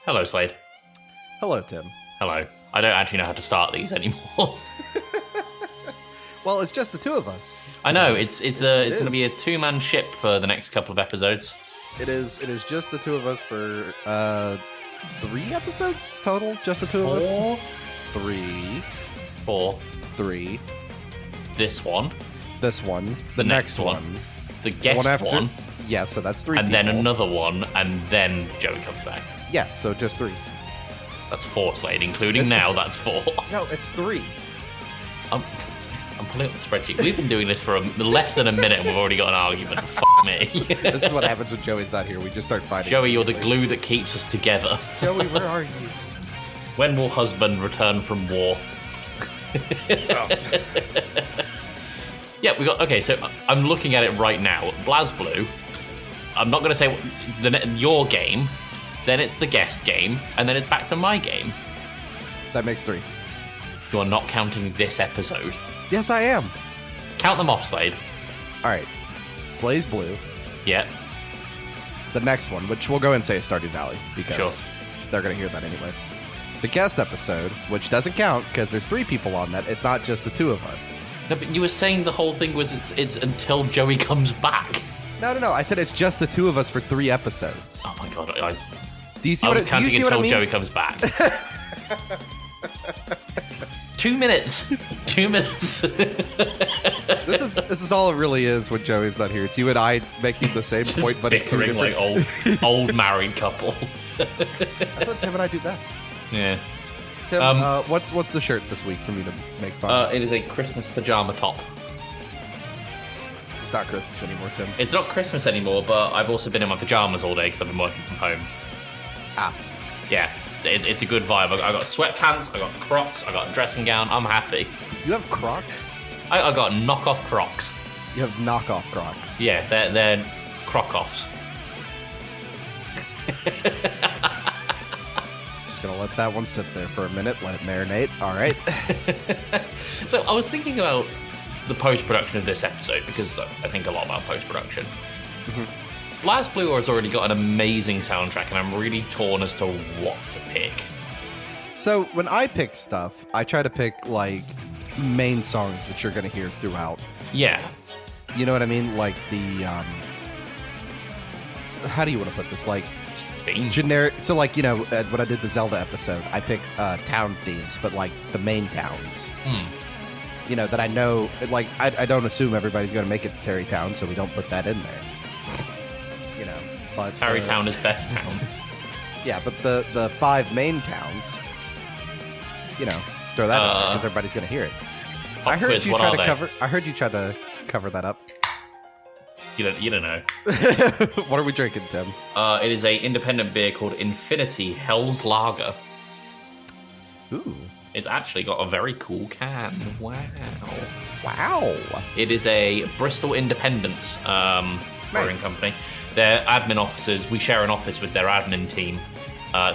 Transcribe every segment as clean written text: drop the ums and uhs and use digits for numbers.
Hello, Slade. Hello, Tim. Hello. I don't actually know how to start these anymore. Well, it's just the two of us. I know it's going to be a two-man ship for the next couple of episodes. It is just the two of us for 3 episodes total. Just the two of us. 3, 4, 3. This one. The next one. The guest one after. one. Yeah, so that's 3. And people. then another one, and then Joey comes back. Yeah, so just 3. That's 4, Slade, including now. That's 4. No, it's 3. I'm pulling up the spreadsheet. We've been doing this for less than a minute, and we've already got an argument. Fuck me. This is what happens when Joey's not here. We just start fighting. Joey, you're the glue that keeps us together. Joey, where are you? When will husband return from war? Oh. Yeah, we got. Okay, so I'm looking at it right now. Blazblue. I'm not going to say your game. Then it's the guest game, and then it's back to my game. That makes 3. You are not counting this episode. Yes, I am. Count them off, Slade. All right. Blazblue. Yeah. The next one, which we'll go and say is Stardew Valley, because Sure. they're going to hear that anyway. The guest episode, which doesn't count because there's 3 people on that. It's not just the 2 of us. No, but you were saying the whole thing was it's until Joey comes back. No. I said it's just the 2 of us for 3 episodes. Oh my god! Do you see I what was counting do you see what until I mean? Joey comes back. 2 minutes. 2 minutes. This is all it really is when Joey's not here. It's you and I making the same point, but in 2 bickering different. like old married couple. That's what Tim and I do best. Yeah. Tim, what's the shirt this week for me to make fun of? It is a Christmas pajama top. It's not Christmas anymore, Tim. It's not Christmas anymore, but I've also been in my pajamas all day because I've been working from home. Ah. Yeah, it's a good vibe. I got sweatpants, I got Crocs, I got a dressing gown. I'm happy. You have Crocs? I got knockoff Crocs. You have knockoff Crocs. Yeah, they're Crocoffs. Just gonna let that one sit there for a minute, let it marinate. All right. So I was thinking about the post-production of this episode because I think a lot about post-production. Mm-hmm. Blazblue has already got an amazing soundtrack, and I'm really torn as to what to pick. So when I pick stuff, I try to pick like main songs that you're gonna hear throughout. Yeah. You know what I mean? Like the how do you want to put this? Like Just a theme. generic. So like, you know, when I did the Zelda episode, I picked town themes, but like the main towns. You know, that I know, like, I don't assume everybody's going to make it to Terrytown, so we don't put that in there. You know, but Terrytown is best town. Yeah, but the 5 main towns, you know, throw that in there because everybody's going to hear it. I heard quiz, you what try are to they? cover. I heard you try to cover that up. You don't know. What are we drinking, Tim? It is a independent beer called Infinity Hell's Lager. Ooh, It's actually got a very cool can. Wow. wow! It is a Bristol independent brewing company. Their admin officers, we share an office with their admin team,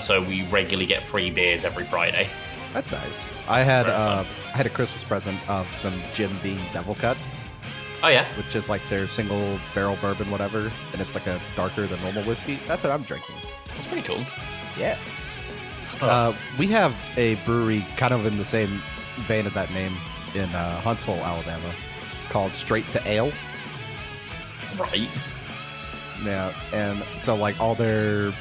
so we regularly get free beers every Friday. That's nice. I had Very fun. I had a Christmas present of some Jim Beam Devil Cut, Oh yeah? which is like their single barrel bourbon, whatever, and it's like a darker than normal whiskey. That's what I'm drinking. That's pretty cool. Yeah. Oh. We have a brewery kind of in the same vein of that name in Huntsville, Alabama, called Straight to Ale. Right. Yeah, and so like all their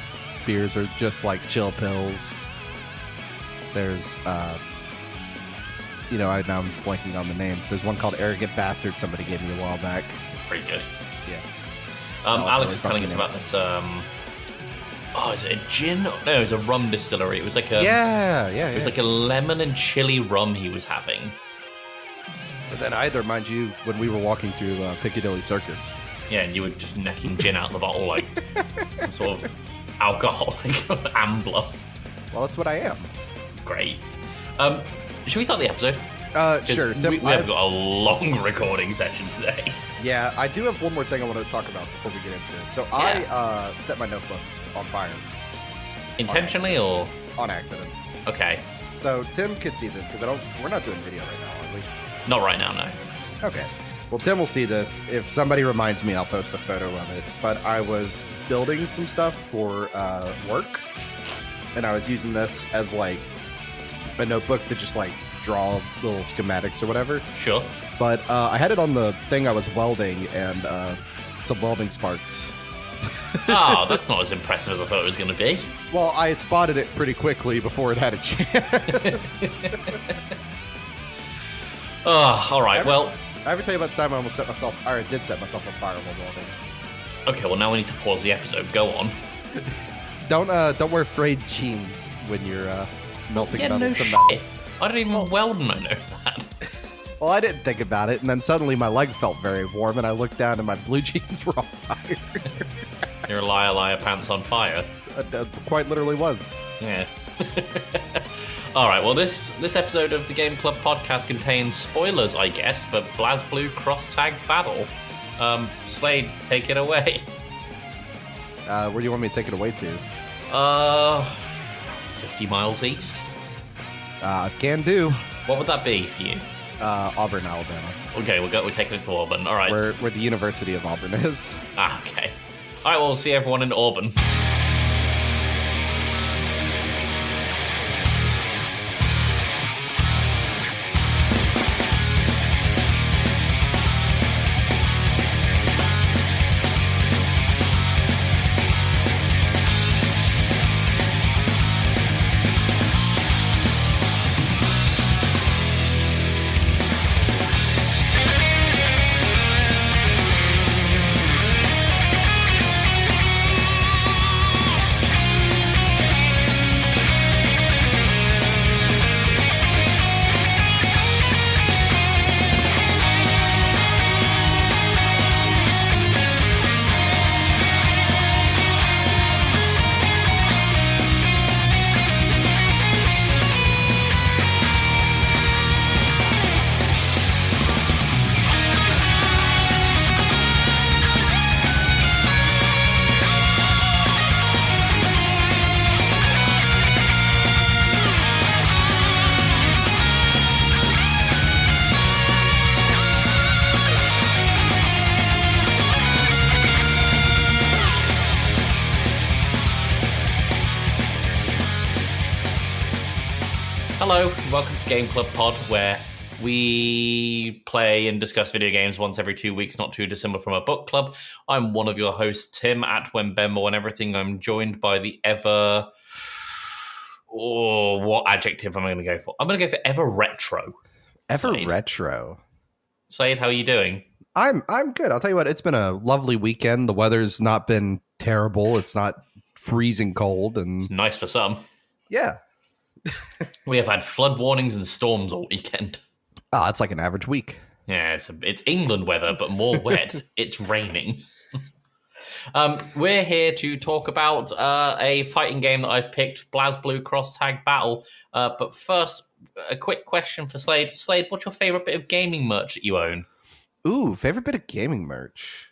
beers are just like chill pills. There's, you know, now I'm blanking on the names. There's one called Arrogant Bastard somebody gave me a while back. Pretty good. Yeah. Alex really was telling us fucking about this. Is it a gin? No, it was a rum distillery. It was like a Yeah. It was like a lemon and chili rum he was having. But then I had to remind you when we were walking through Piccadilly Circus. Yeah, and you were just necking gin out of the bottle like some sort of alcoholic ambler. Well, that's what I am. Great. Should we start the episode? 'Cause Sure. Tim, We have got a long recording session today. Yeah, I do have one more thing I want to talk about before we get into it. So I set my notebook on fire Intentionally or on accident. okay? So Tim could see this because we're not doing video right now, are we? Not right now, no. Okay. Well, Tim will see this. If somebody reminds me, I'll post a photo of it. But I was building some stuff for work, and I was using this as like a notebook to just like draw little schematics or whatever. Sure. But I had it on the thing I was welding, and some welding sparks. Oh, that's not as impressive as I thought it was going to be. Well, I spotted it pretty quickly before it had a chance. Oh, all right. Well, I ever tell you about the time I almost set myself, or I did set myself on fire while welding? okay. Well, now we need to pause the episode. Go on. Don't wear frayed jeans when you're melting Yeah, metal no to shit. metal. I don't even weld and I know that. Well, I didn't think about it, and then suddenly my leg felt very warm, and I looked down, and my blue jeans were on fire. You're a liar, pants on fire. Quite literally was. Yeah. All right. Well, this episode of the Game Club podcast contains spoilers, I guess, for Blazblue Cross Tag Battle. Slade, take it away. Where do you want me to take it away to? 50 miles east. Can do. What would that be for you? Auburn, Alabama. Okay, we're taking it to Auburn. All right. Where the University of Auburn is. Okay. All right. Well, we'll see everyone in Auburn. Hello, welcome to Game Club Pod, where we play and discuss video games once every 2 weeks, not too dissimilar from a book club. I'm one of your hosts, Tim, at Wembembo and everything. I'm joined by the ever... Oh, what adjective am I going to go for? I'm going to go for ever retro. Ever Slade. retro. Slade, how are you doing? I'm good. I'll tell you what, it's been a lovely weekend. The weather's not been terrible. It's not freezing cold, and It's nice for some. yeah. We have had flood warnings and storms all weekend. Oh, it's like an average week. Yeah, it's England weather, but more wet. It's raining. We're here to talk about a fighting game that I've picked, Blazblue Cross Tag Battle. But first, a quick question for Slade. Slade, what's your favorite bit of gaming merch that you own? Ooh, favorite bit of gaming merch?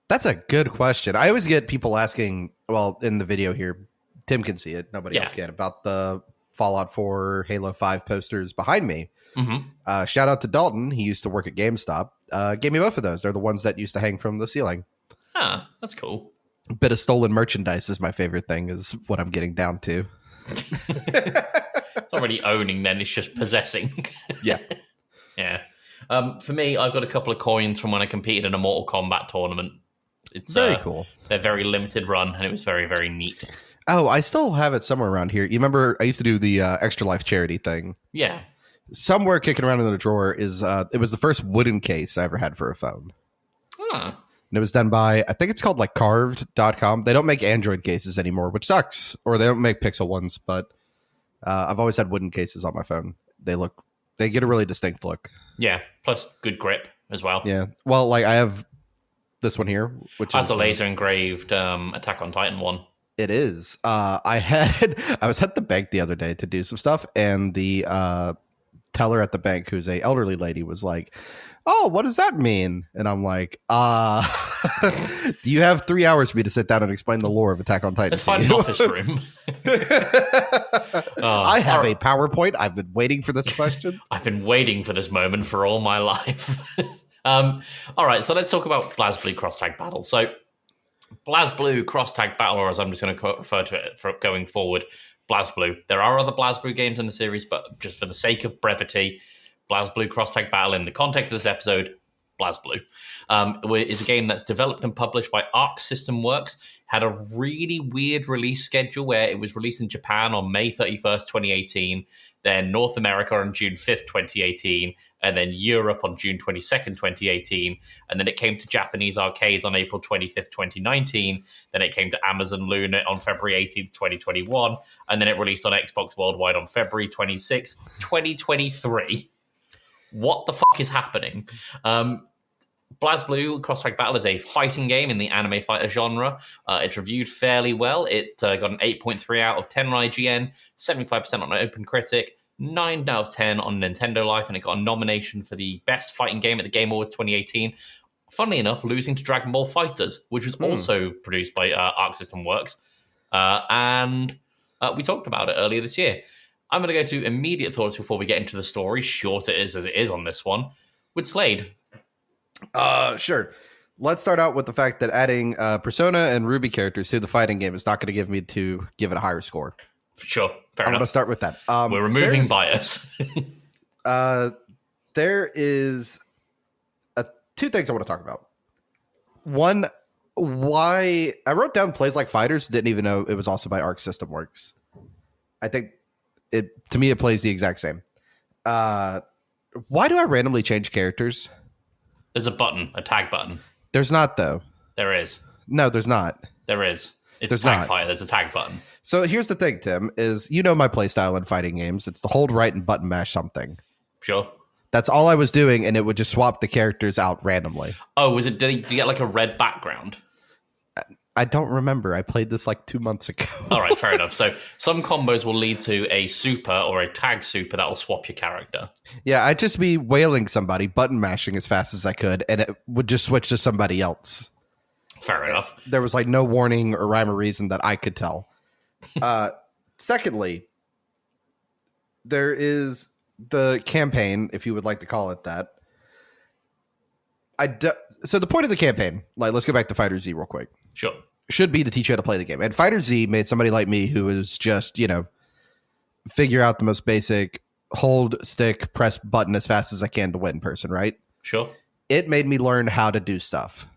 That's a good question. I always get people asking, well, in the video here, Tim can see it, nobody else can, about the Fallout 4, Halo 5 posters behind me. Mm-hmm. Shout out to Dalton. He used to work at GameStop. Gave me both of those. They're the ones that used to hang from the ceiling. Ah, that's cool. A bit of stolen merchandise is my favorite thing, is what I'm getting down to. It's already owning then, it's just possessing. Yeah. Yeah. For me, I've got a couple of coins from when I competed in a Mortal Kombat tournament. It's very cool. They're very limited run, and it was very, very neat. Oh, I still have it somewhere around here. You remember I used to do the Extra Life charity thing? Yeah. Somewhere kicking around in the drawer is it was the first wooden case I ever had for a phone. Huh. And it was done by, I think it's called like carved.com. They don't make Android cases anymore, which sucks. Or they don't make Pixel ones, but I've always had wooden cases on my phone. They get a really distinct look. Yeah, plus good grip as well. Yeah. Well, like I have this one here, which That's is a laser engraved Attack on Titan one. It is. I was at the bank the other day to do some stuff, and the teller at the bank, who's a elderly lady, was like, "Oh, what does that mean?" And I'm like, do you have 3 hours for me to sit down and explain the lore of Attack on Titan? Let's find an office room. I have a PowerPoint. I've been waiting for this question. I've been waiting for this moment for all my life. All right, so let's talk about Blazblue Cross Tag Battle. So Blazblue Cross Tag Battle, or as I'm just going to refer to it for going forward, Blazblue. There are other Blazblue games in the series, but just for the sake of brevity, Blazblue Cross Tag Battle in the context of this episode, Blazblue is a game that's developed and published by Arc System Works. Had a really weird release schedule where it was released in Japan on May 31st, 2018, then North America on June 5th, 2018, and then Europe on June 22nd, 2018, and then it came to Japanese arcades on April 25th, 2019, then it came to Amazon Luna on February 18th, 2021, and then it released on Xbox Worldwide on February 26th, 2023. What the fuck is happening? Blazblue Cross Tag Battle is a fighting game in the anime fighter genre. It's reviewed fairly well. It got an 8.3 out of 10 on IGN, 75% on OpenCritic, 9 out of 10 on Nintendo Life, and it got a nomination for the Best Fighting Game at the Game Awards 2018. Funnily enough, losing to Dragon Ball FighterZ, which was also produced by Arc System Works. And we talked about it earlier this year. I'm going to go to immediate thoughts before we get into the story, short it is as it is on this one, with Slade. Sure. Let's start out with the fact that adding Persona and Ruby characters to the fighting game is not going to give me to give it a higher score. Sure, fair enough. I'm going to start with that. We're removing bias. There is two things I want to talk about. One, why I wrote down Plays Like Fighters, didn't even know it was also by Arc System Works. I think to me it plays the exact same. Why do I randomly change characters? There's a button, a tag button. There's not, though. There is. No, there's not. There is. It's there's a tag not. fighter. There's a tag button. So here's the thing, Tim, is you know my playstyle in fighting games. It's to hold right and button mash something. Sure. That's all I was doing, and it would just swap the characters out randomly. Oh, was it? Did you get like a red background? I don't remember. I played this like 2 months ago. All right, fair enough. So some combos will lead to a super or a tag super that will swap your character. Yeah, I'd just be wailing somebody, button mashing as fast as I could, and it would just switch to somebody else. Fair enough. There was like no warning or rhyme or reason that I could tell. Secondly, there is the campaign, if you would like to call it that. So the point of the campaign, like, let's go back to Fighter Z real quick. Sure. Should be to teach you how to play the game. And Fighter Z made somebody like me who is just, figure out the most basic hold, stick, press button as fast as I can to win person, right? Sure. It made me learn how to do stuff.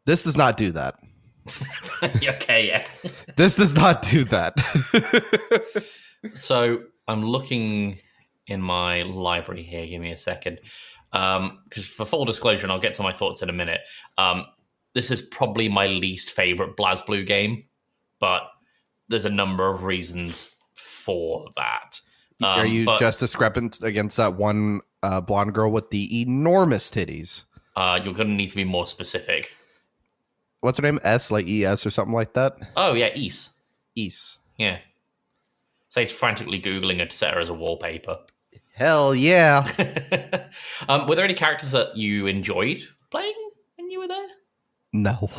This does not do that. Okay, yeah. This does not do that. So I'm looking in my library here. Give me a second. Because for full disclosure, and I'll get to my thoughts in a minute, this is probably my least favorite Blazblue game, but there's a number of reasons for that. Are you just discrepant against that one blonde girl with the enormous titties? You're going to need to be more specific. What's her name? S, like ES or something like that? Oh, yeah, Ease. Ease. Yeah. Sage's frantically Googling her to set her as a wallpaper. Hell yeah. Were there any characters that you enjoyed playing when you were there? No.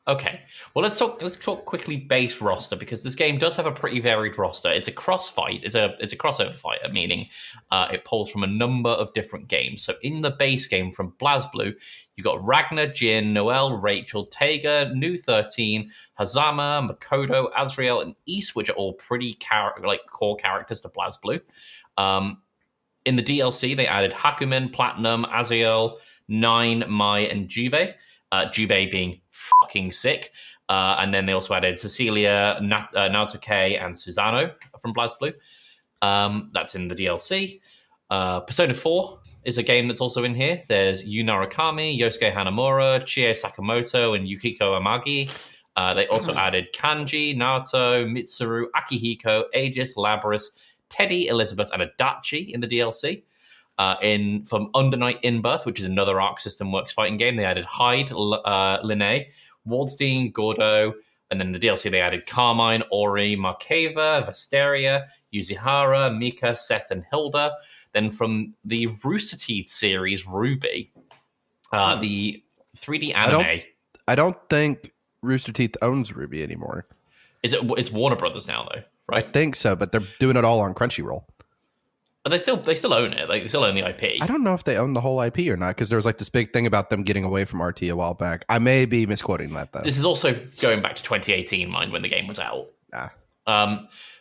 Okay. Well, let's talk quickly base roster, because this game does have a pretty varied roster. It's a cross-fight. It's a crossover fighter, meaning it pulls from a number of different games. So in the base game from Blazblue, you got Ragnar, Jin, Noelle, Rachel, Taiga, Nu 13, Hazama, Makoto, Azrael, and Ys, which are all pretty core characters to Blazblue. In the DLC, they added Hakumen, Platinum, Aziel, Nine, Mai, and Jubei. Jubei being fucking sick. And then they also added Cecilia, Naotoke, and Susano from Blazblue. That's in the DLC. Persona 4 is a game that's also in here. There's Yu Narukami, Yosuke Hanamura, Chie Sakamoto, and Yukiko Amagi. They also added Kanji, Naoto, Mitsuru, Akihiko, Aegis, Labris, Teddy, Elizabeth, and Adachi in the DLC. From Under Night In-Birth, which is another Arc System Works fighting game, they added Hyde, Linne, Waldstein, Gordo, and then in the DLC they added Carmine, Ori, Markeva, Vesteria, Yuzihara, Mika, Seth, and Hilda. Then from the Rooster Teeth series, Ruby, the 3D anime. I don't think Rooster Teeth owns Ruby anymore. It's Warner Brothers now, though, right? I think so, but they're doing it all on Crunchyroll. But they still own it. Like, they still own the IP. I don't know if they own the whole IP or not, because there was like this big thing about them getting away from RT a while back. I may be misquoting that, though. This is also going back to 2018, mind, when the game was out.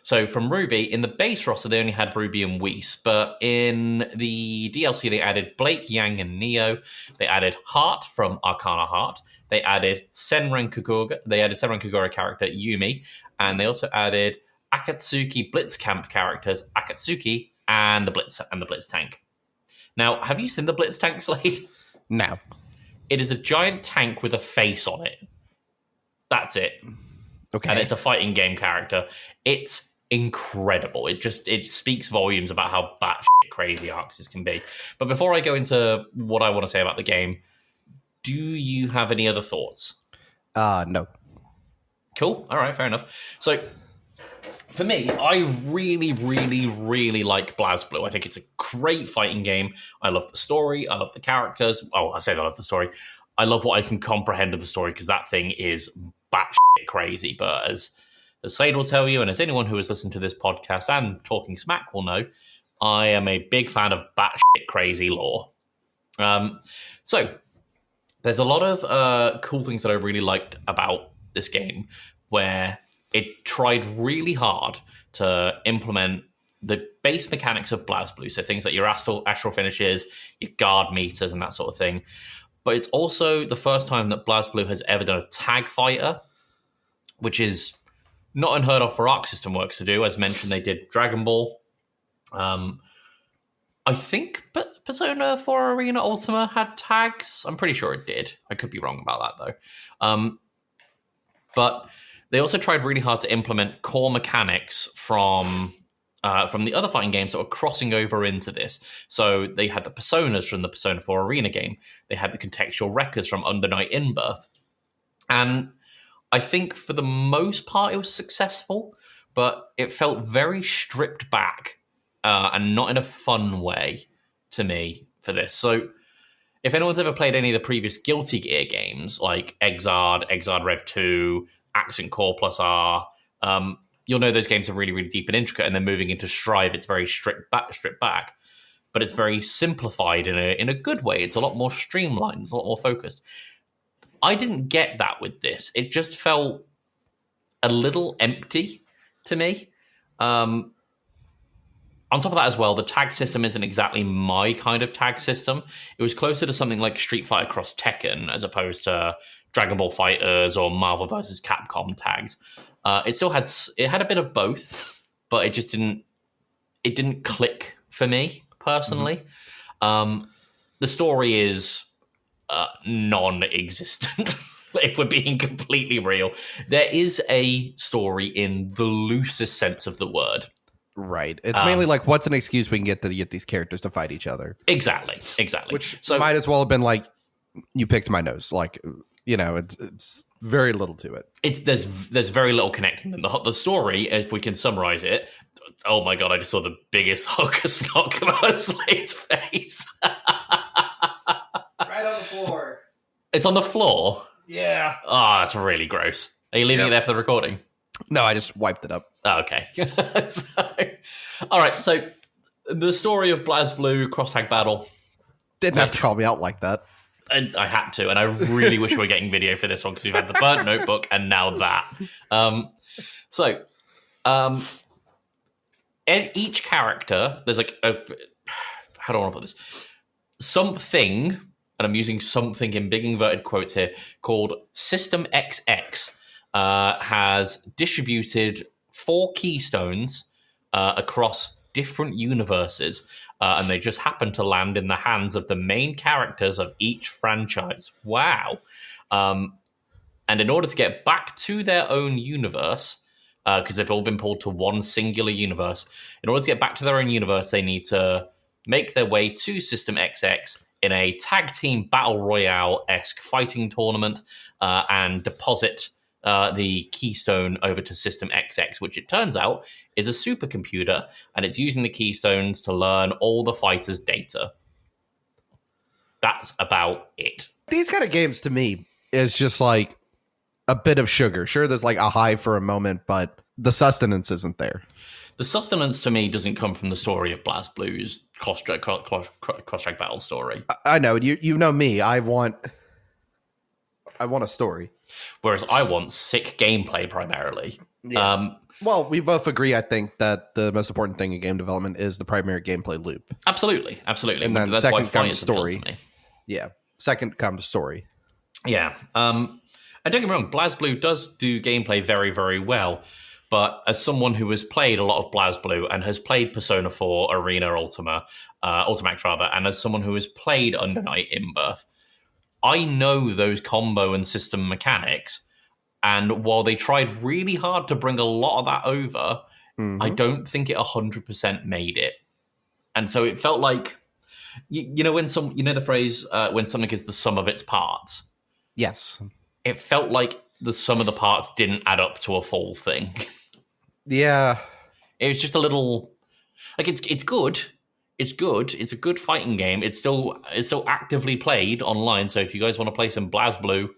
So from Ruby, in the base roster, they only had Ruby and Whis, but in the DLC, they added Blake, Yang, and Neo. They added Heart from Arcana Heart. They added Senran Kagura. They added Senran Kagura character Yumi, and they also added Akatsuki Blitzcamp characters Akatsuki and the Blitz tank. Now, have you seen the Blitz tank, Slade? No. It is a giant tank with a face on it. That's it. Okay. And it's a fighting game character. It's incredible. It speaks volumes about how batshit crazy Arxes can be. But before I go into what I want to say about the game, do you have any other thoughts? No. Cool. All right, fair enough. So for me, I really, really, really like Blazblue. I think it's a great fighting game. I love the story. I love the characters. Oh, I say I love the story. I love what I can comprehend of the story, because that thing is batshit crazy. But as Slade will tell you, and as anyone who has listened to this podcast and Talking Smack will know, I am a big fan of batshit crazy lore. So there's a lot of cool things that I really liked about this game, where it tried really hard to implement the base mechanics of Blazblue, so things like your astral finishes, your guard meters, and that sort of thing. But it's also the first time that Blazblue has ever done a tag fighter, which is not unheard of for Arc System Works to do. As mentioned, they did Dragon Ball. I think Persona 4 Arena Ultima had tags. I'm pretty sure it did. I could be wrong about that, though. But they also tried really hard to implement core mechanics from the other fighting games that were crossing over into this. So they had the personas from the Persona 4 Arena game. They had the contextual records from Under Night In-Birth. And I think for the most part it was successful, but it felt very stripped back and not in a fun way to me for this. So if anyone's ever played any of the previous Guilty Gear games, like Exard Rev 2, Accent Core Plus R, you'll know those games are really, really deep and intricate, and then moving into Strive, it's very stripped back, but it's very simplified in a good way. It's a lot more streamlined, it's a lot more focused. I didn't get that with this. It just felt a little empty to me. On top of that as well, the tag system isn't exactly my kind of tag system. It was closer to something like Street Fighter Cross Tekken as opposed to Dragon Ball Fighters or Marvel vs. Capcom tags. It had a bit of both, but it didn't click for me personally. Mm-hmm. The story is non-existent. If we're being completely real, there is a story in the loosest sense of the word. Right. It's mainly like, what's an excuse we can get to get these characters to fight each other? Exactly. Which might as well have been like, you picked my nose. Like, you know, it's very little to it. There's very little connecting them. The story, if we can summarize it, oh my god, I just saw the biggest hooker snot come out of Slade's face. Right on the floor. It's on the floor? Yeah. Oh, that's really gross. Are you leaving it there for the recording? No, I just wiped it up. Oh, okay. All right, so the story of Blazblue Cross-Tag Battle. Didn't have to call me out like that. And I had to, and I really wish we were getting video for this one, because we've had the burnt notebook and now that. Each character, there's like how do I want to put this? Something, and I'm using something in big inverted quotes here, called System XX, has distributed 4 keystones across different universes, and they just happen to land in the hands of the main characters of each franchise. Wow. And in order to get back to their own universe, because they've all been pulled to one singular universe, in order to get back to their own universe, they need to make their way to System XX in a tag team battle royale-esque fighting tournament and deposit the keystone over to System XX, which it turns out is a supercomputer, and it's using the keystones to learn all the fighters' data. That's about it. These kind of games, to me, is just like a bit of sugar. Sure, there's like a high for a moment, but the sustenance isn't there. The sustenance to me doesn't come from the story of Blazblue's cross-track battle story. I know you know me. I want a story. Whereas I want sick gameplay primarily. Yeah. Well, we both agree, I think, that the most important thing in game development is the primary gameplay loop. Absolutely. And then that's second why comes story. To me. Yeah. Second comes story. Yeah. And don't get me wrong, Blazblue does do gameplay very, very well. But as someone who has played a lot of Blazblue and has played Persona 4, Arena, Ultimax rather, and as someone who has played Under Night in Birth, I know those combo and system mechanics. And while they tried really hard to bring a lot of that over, I don't think it 100% made it. And so it felt like, you know, the phrase, when something is the sum of its parts? Yes. It felt like the sum of the parts didn't add up to a full thing. Yeah. It was just a little, like, it's good. It's good. It's a good fighting game. It's still actively played online. So if you guys want to play some Blazblue,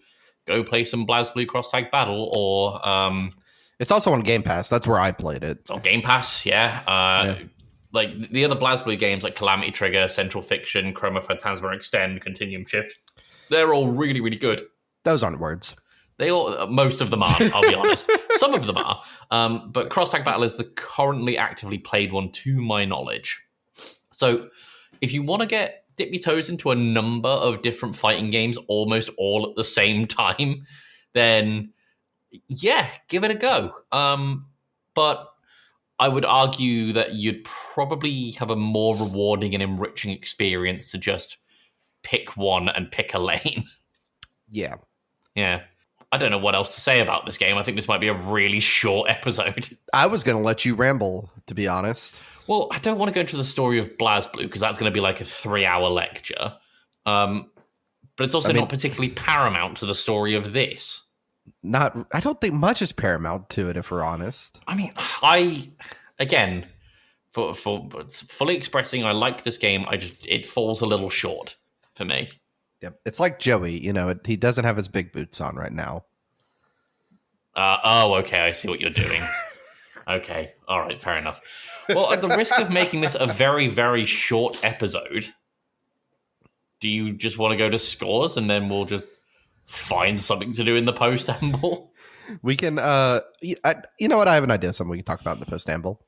go play some Blazblue Cross-Tag Battle, or... it's also on Game Pass. That's where I played it. It's on Game Pass, yeah. Like, the other Blazblue games, like Calamity Trigger, Central Fiction, Chroma Phantasma Extend, Continuum Shift, they're all really, really good. Those aren't words. Most of them aren't, I'll be honest. Some of them are. But Cross-Tag Battle is the currently actively played one, to my knowledge. So, if you want to dip your toes into a number of different fighting games almost all at the same time, then yeah, give it a go. But I would argue that you'd probably have a more rewarding and enriching experience to just pick one and pick a lane. Yeah. Yeah. I don't know what else to say about this game. I think this might be a really short episode. I was going to let you ramble, to be honest. Well, I don't want to go into the story of Blazblue because that's going to be like a 3-hour lecture. But it's also not particularly paramount to the story of this. I don't think much is paramount to it, if we're honest. I mean, again, for fully expressing, I like this game. It falls a little short for me. Yep, it's like Joey. You know, he doesn't have his big boots on right now. Okay, I see what you're doing. Okay, all right, fair enough. Well, at the risk of making this a very, very short episode, do you just want to go to scores and then we'll just find something to do in the post-amble? We can, you know what? I have an idea. Something we can talk about in the post-amble.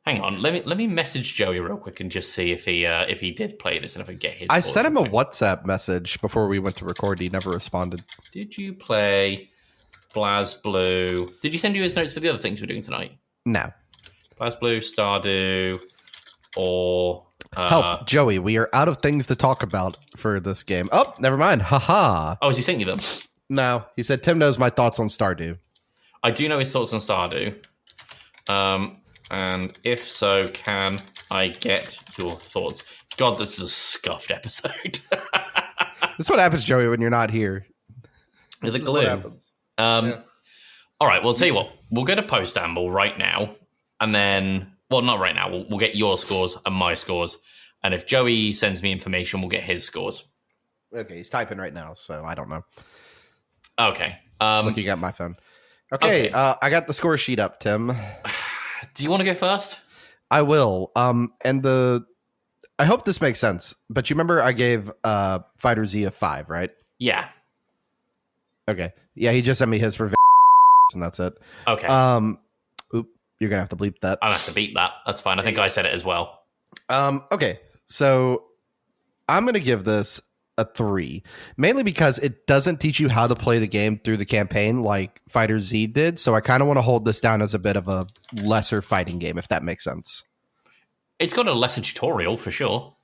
Hang on, let me message Joey real quick and just see if he did play this and if I get his. I sent him a WhatsApp message before we went to record. He never responded. Did you play Blazblue? Did you send you his notes for the other things we're doing tonight? No. Blazblue, Stardew, or... Help, Joey, we are out of things to talk about for this game. Oh, never mind. Haha. Oh, has he sent you them? No. He said, Tim knows my thoughts on Stardew. I do know his thoughts on Stardew. And if so, can I get your thoughts? God, this is a scuffed episode. This is what happens, Joey, when you're not here. The glue. Yeah. All right, well, I'll tell you what. We'll go to post-amble right now. And then, well, not right now. We'll get your scores and my scores. And if Joey sends me information, we'll get his scores. Okay, he's typing right now, so I don't know. Okay. Looking at my phone. Okay. I got the score sheet up, Tim. Do you want to go first? I will. And I hope this makes sense. But you remember I gave Fighter Z a 5, right? Yeah. Okay. Yeah, he just sent me his for and that's it. Okay. You're gonna have to bleep that. I'll have to beep that. That's fine. I think I said it as well. Okay. So I'm gonna give this a 3, mainly because it doesn't teach you how to play the game through the campaign like Fighter Z did. So I kind of want to hold this down as a bit of a lesser fighting game, if that makes sense. It's got a lesser tutorial for sure.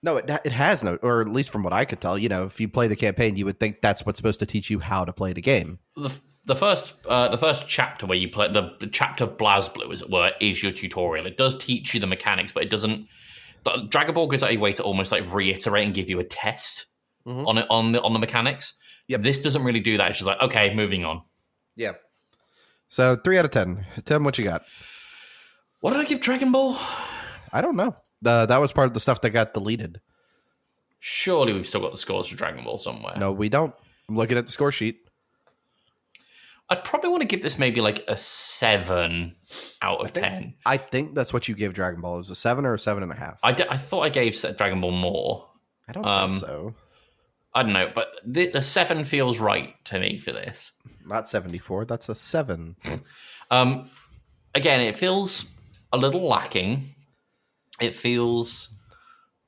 No, it has no, or at least from what I could tell, you know, if you play the campaign, you would think that's what's supposed to teach you how to play the game. The first chapter where you play the chapter Blazblue, as it were, is your tutorial. It does teach you the mechanics, but it doesn't. Dragon Ball goes out of your way to almost like reiterate and give you a test on the mechanics. Yep. This doesn't really do that. It's just like, okay, moving on. Yeah. So 3 out of 10. Tim, what you got? What did I give Dragon Ball? I don't know. That was part of the stuff that got deleted. Surely we've still got the scores for Dragon Ball somewhere. No, we don't. I'm looking at the score sheet. I'd probably want to give this maybe like a 7 out of 10. I think that's what you gave Dragon Ball. Is a 7 or a 7.5? I thought I gave Dragon Ball more. I don't think so. I don't know, but the 7 feels right to me for this. Not 74. That's a 7. Again, it feels a little lacking. It feels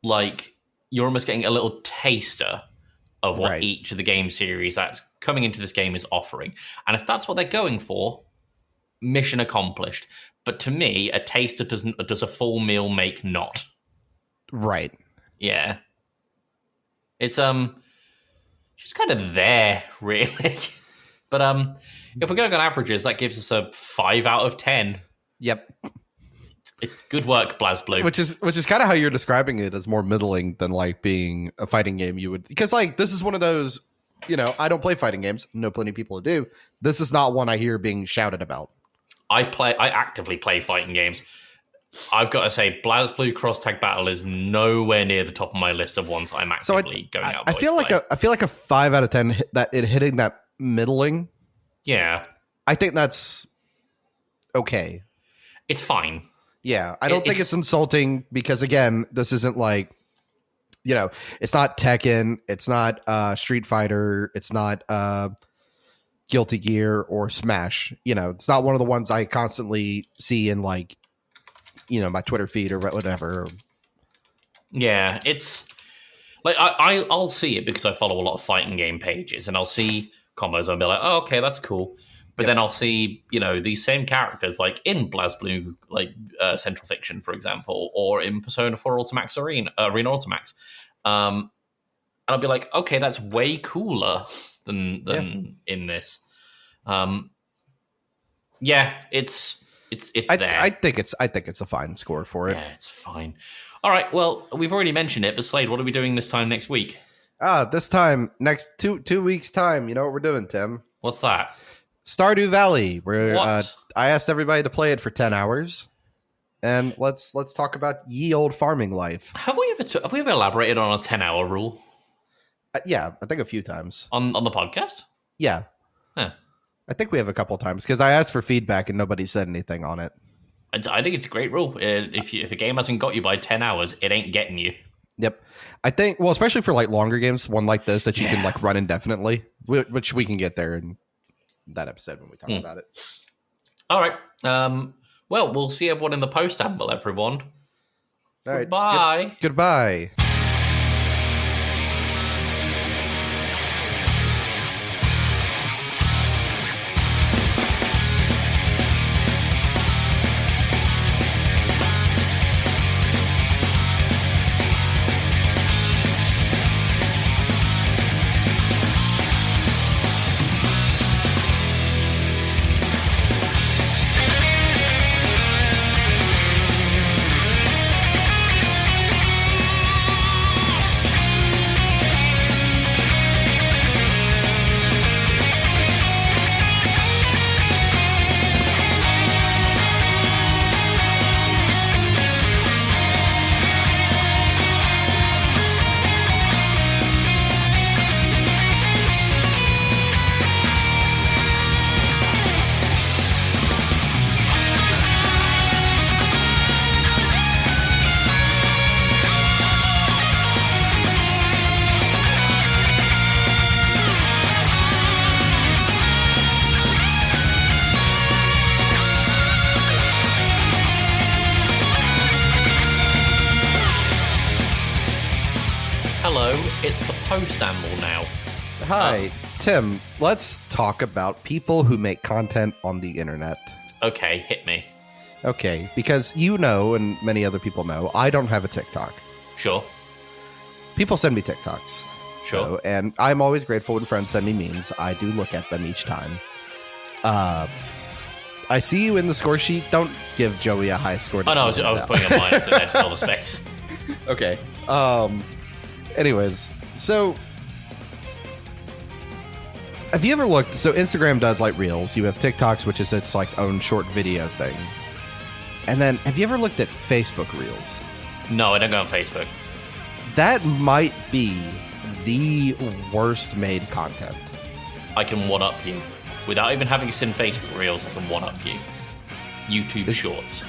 like you're almost getting a little taster of what each of the game series that's coming into this game is offering. And if that's what they're going for, mission accomplished. But to me, a taster does a full meal make not. Right. Yeah. It's just kind of there, really. But if we're going on averages, that gives us a 5 out of 10. Yep. Good work, Blazblue. Which is kind of how you're describing it, as more middling than like being a fighting game. You would, because like this is one of those, I don't play fighting games. I know plenty of people who do. This is not one I hear being shouted about. I actively play fighting games. I've got to say, Blazblue Cross Tag Battle is nowhere near the top of my list of ones I'm actively going out. I feel like a 5 out of 10 that it hitting that middling. Yeah, I think that's okay. It's fine. Yeah, I don't think it's insulting because, again, this isn't like, it's not Tekken, it's not Street Fighter, it's not Guilty Gear or Smash. It's not one of the ones I constantly see in like, my Twitter feed or whatever. Yeah, it's like I'll see it because I follow a lot of fighting game pages, and I'll see combos and I'll be like, oh, okay, that's cool. But then I'll see, these same characters like in Blazblue, like Central Fiction, for example, or in Persona 4 Ultimax Arena Ultimax. And I'll be like, okay, that's way cooler than in this. It's there. I think it's a fine score for it. Yeah, it's fine. All right, well, we've already mentioned it, but Slade, what are we doing this time next week? This time, next 2 weeks' time, you know what we're doing, Tim? What's that? Stardew Valley, where I asked everybody to play it for 10 hours, and let's talk about ye old farming life. Have we ever elaborated on a 10-hour rule? Yeah, I think a few times on the podcast. Yeah, I think we have a couple times because I asked for feedback and nobody said anything on it. I think it's a great rule. If a game hasn't got you by 10 hours, it ain't getting you. Yep, I think. Well, especially for like longer games, one like this that you can like run indefinitely, which we can get there in that episode when we talk about it. All right. Well, we'll see everyone in the post amble, everyone. All right. Goodbye. Goodbye. It's the post amble now. Hi, Tim. Let's talk about people who make content on the internet. Okay, hit me. Okay, because and many other people know, I don't have a TikTok. Sure. People send me TikToks. Sure. And I'm always grateful when friends send me memes. I do look at them each time. I see you in the score sheet. Don't give Joey a high score. Oh, no, I was putting a minus in there to fill the space. Okay. Anyways, so have you ever looked? So Instagram does like Reels. You have TikToks, which is its like own short video thing. And then have you ever looked at Facebook Reels? No, I don't go on Facebook. That might be the worst made content. I can one up you. Without even having seen Facebook Reels, I can one-up you. YouTube Shorts.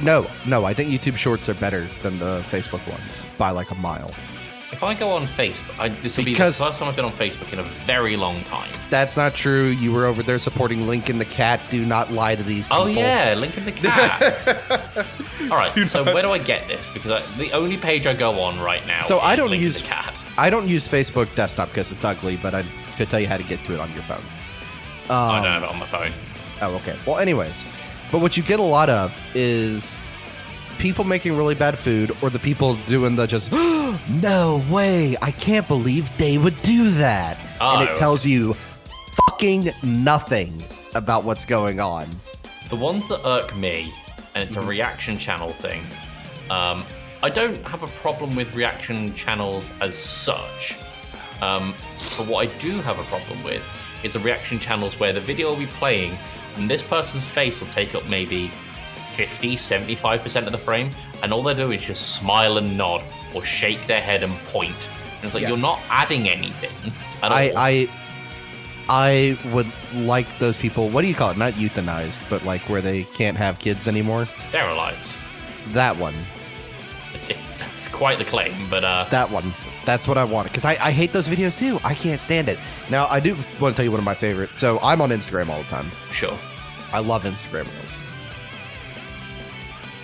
No, I think YouTube Shorts are better than the Facebook ones by like a mile. If I go on Facebook, this will be the first time I've been on Facebook in a very long time. That's not true. You were over there supporting Lincoln the Cat. Do not lie to these people. Oh, yeah, Lincoln the Cat. All right, so where do I get this? Because the only page I go on right now is Lincoln the Cat. I don't use Facebook desktop because it's ugly, but I could tell you how to get to it on your phone. I don't have it on my phone. Oh, okay. Well, anyways, but what you get a lot of is people making really bad food, or the people doing the just, no way, I can't believe they would do that. Oh. And it tells you fucking nothing about what's going on. The ones that irk me, and it's a reaction channel thing, I don't have a problem with reaction channels as such. But what I do have a problem with is the reaction channels where the video will be playing and this person's face will take up maybe 50, 75% of the frame, and all they do is just smile and nod or shake their head and point. And it's like, you're not adding anything at all. I would like those people, what do you call it? Not euthanized, but like where they can't have kids anymore. Sterilized. That one. That's quite the claim, but... That one. That's what I wanted, because I hate those videos too. I can't stand it. Now, I do want to tell you one of my favorite. So I'm on Instagram all the time. Sure. I love Instagram Reels.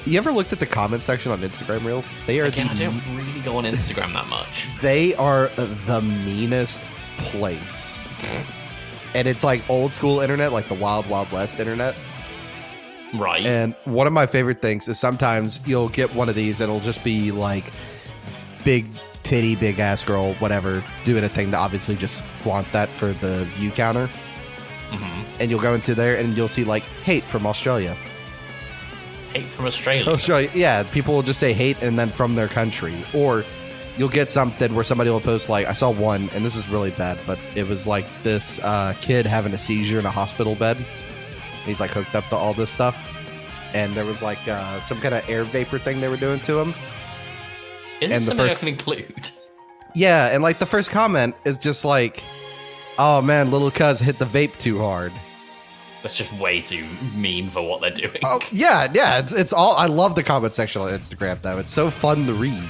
You ever looked at the comment section on Instagram Reels? They are I don't really go on Instagram that much. They are the meanest place. And it's like old school internet, like the Wild Wild West internet. Right. And one of my favorite things is sometimes you'll get one of these and it'll just be like big titty, big ass girl, whatever, doing a thing to obviously just flaunt that for the view counter. Mm-hmm. And you'll go into there and you'll see like hate from Australia. Hate from Australia. Australia, yeah. People will just say hate and then from their country. Or you'll get something where somebody will post like, I saw one, and this is really bad, but it was like this kid having a seizure in a hospital bed. He's like hooked up to all this stuff. And there was like some kind of air vapor thing they were doing to him. Isn't it something I can include? Yeah, and like the first comment is just like, oh man, little cuz hit the vape too hard. That's just way too mean for what they're doing. Oh yeah, it's all. I love the comment section on Instagram though. It's so fun to read.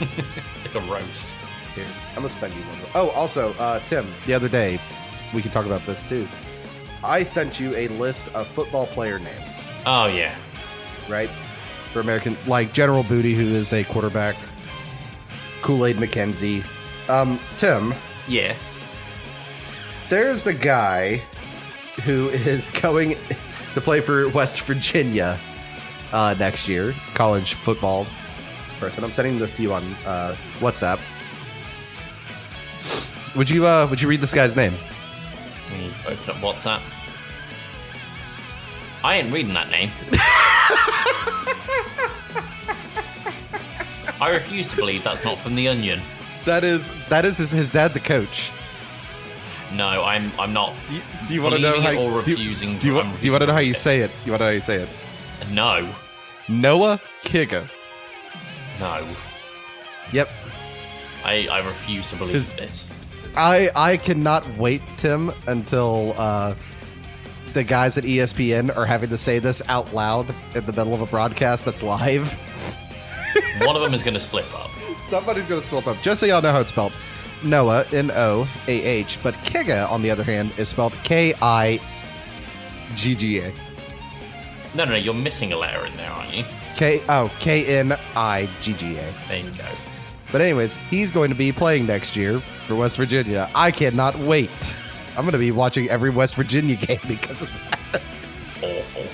It's like a roast. Here, I'm gonna send you one. Oh, also, Tim, the other day, we can talk about this too. I sent you a list of football player names. Oh yeah, right, for American, like General Booty, who is a quarterback. Kool-Aid McKenzie. Tim. Yeah. There's a guy who is going to play for West Virginia next year, college football person. I'm sending this to you on WhatsApp. Would you read this guy's name? Let me open up WhatsApp. I ain't reading that name. I refuse to believe that's not from The Onion. That is his dad's a coach. No, I'm not. Do you want to know how? Or refusing? Do you want to know how you say it? You want to know how you say it? No. Noah Kiga. No. Yep. I refuse to believe this. I cannot wait, Tim, until the guys at ESPN are having to say this out loud in the middle of a broadcast that's live. One of them is going to slip up. Somebody's going to slip up. Just so y'all know how it's spelled. Noah, N-O-A-H, but Kiga, on the other hand, is spelled K-I-G-G-A. No, you're missing a letter in there, aren't you? K-N-I-G-G-A. There you go. But anyways, he's going to be playing next year for West Virginia. I cannot wait. I'm going to be watching every West Virginia game because of that. Awful.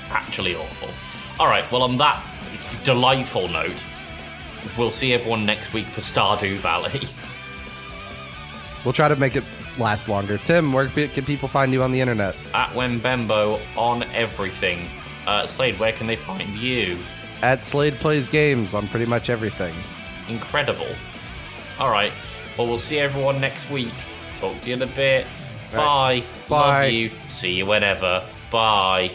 Actually awful. All right, well, on that delightful note, we'll see everyone next week for Stardew Valley. We'll try to make it last longer. Tim, where can people find you on the internet? At Wembembo on everything. Slade, where can they find you? At Slade Plays Games on pretty much everything. Incredible. All right, well, we'll see everyone next week. Talk to you in a bit. Bye. Bye. Love you. See you whenever. Bye.